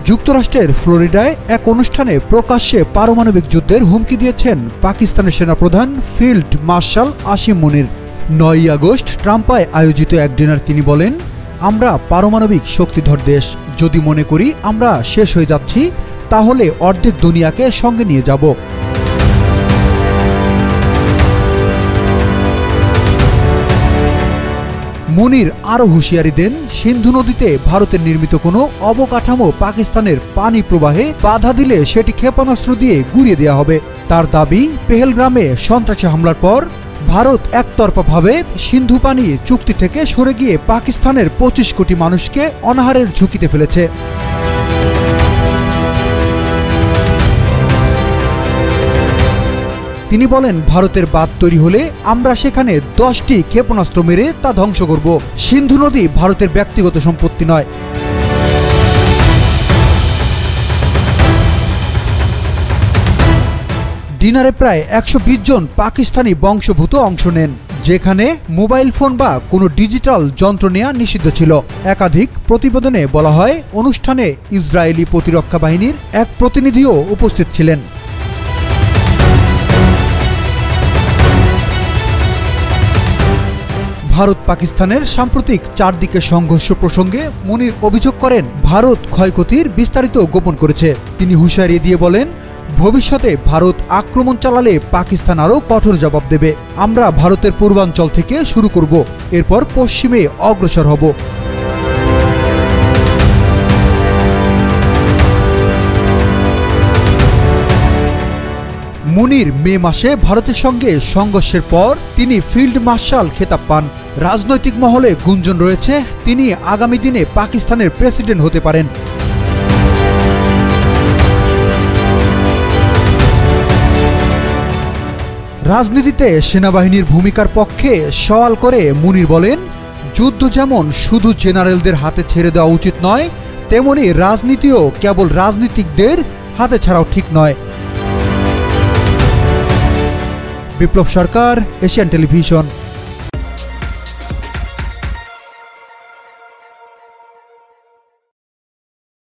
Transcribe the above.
যুক্তরাষ্ট্রের ফ্লোরিডায় এক অনুষ্ঠানে প্রকাশ্যে পারমাণবিক যুদ্ধের হুমকি দিয়েছেন পাকিস্তানের সেনাপ্রধান ফিল্ড মার্শাল আসিম মুনির। ৯ই আগস্ট ট্রাম্পায় আয়োজিত এক ডিনার তিনি বলেন, আমরা পারমাণবিক শক্তিধর দেশ। যদি মনে করি আমরা শেষ হয়ে যাচ্ছি, তাহলে অর্ধেক দুনিয়াকে সঙ্গে নিয়ে যাব। মুনির আরও হুঁশিয়ারি দেন, সিন্ধু নদীতে ভারতের নির্মিত কোনো অবকাঠামো পাকিস্তানের পানি প্রবাহে বাধা দিলে সেটি ক্ষেপণাস্ত্র দিয়ে গুঁড়িয়ে দেওয়া হবে। তার দাবি, পেহেলগ্রামে সন্ত্রাসী হামলার পর ভারত একতরফাভাবে সিন্ধু পানি চুক্তি থেকে সরে গিয়ে পাকিস্তানের ২৫ কোটি মানুষকে অনাহারের ঝুঁকিতে ফেলেছে। তিনি বলেন, ভারতের বাঁধ তৈরি হলে আমরা সেখানে ১০টি ক্ষেপণাস্ত্র মেরে তা ধ্বংস করব। সিন্ধু নদী ভারতের ব্যক্তিগত সম্পত্তি নয়। ডিনারে প্রায় ১২০ জন পাকিস্তানি বংশোদ্ভূত অংশ নেন, যেখানে মোবাইল ফোন বা কোনো ডিজিটাল যন্ত্র নেওয়া নিষিদ্ধ ছিল। একাধিক প্রতিবেদনে বলা হয়, অনুষ্ঠানে ইসরায়েলি প্রতিরক্ষা বাহিনীর এক প্রতিনিধিও উপস্থিত ছিলেন। ভারত পাকিস্তানের সাম্প্রতিক চারদিকে সংঘর্ষ প্রসঙ্গে মুনির অভিযোগ করেন, ভারত ক্ষয়ক্ষতির বিস্তারিত গোপন করেছে। তিনি হুঁশিয়ারি দিয়ে বলেন, ভবিষ্যতে ভারত আক্রমণ চালালে পাকিস্তান আরও কঠোর জবাব দেবে। আমরা ভারতের পূর্বাঞ্চল থেকে শুরু করব, এরপর পশ্চিমে অগ্রসর হব। মুনির মে মাসে ভারতের সঙ্গে সংঘর্ষের পর তিনি ফিল্ড মার্শাল খেতাব পান। রাজনৈতিক মহলে গুঞ্জন রয়েছে, তিনি আগামী দিনে পাকিস্তানের প্রেসিডেন্ট হতে পারেন। রাজনীতিতে সেনাবাহিনীর ভূমিকার পক্ষে সওয়াল করে মুনির বলেন, যুদ্ধ যেমন শুধু জেনারেলদের হাতে ছেড়ে দেওয়া উচিত নয়, তেমনি রাজনীতিও কেবল রাজনীতিকদের হাতে ছাড়াও ঠিক নয়। বিপ্লব সরকার, এশিয়ান টেলিভিশন।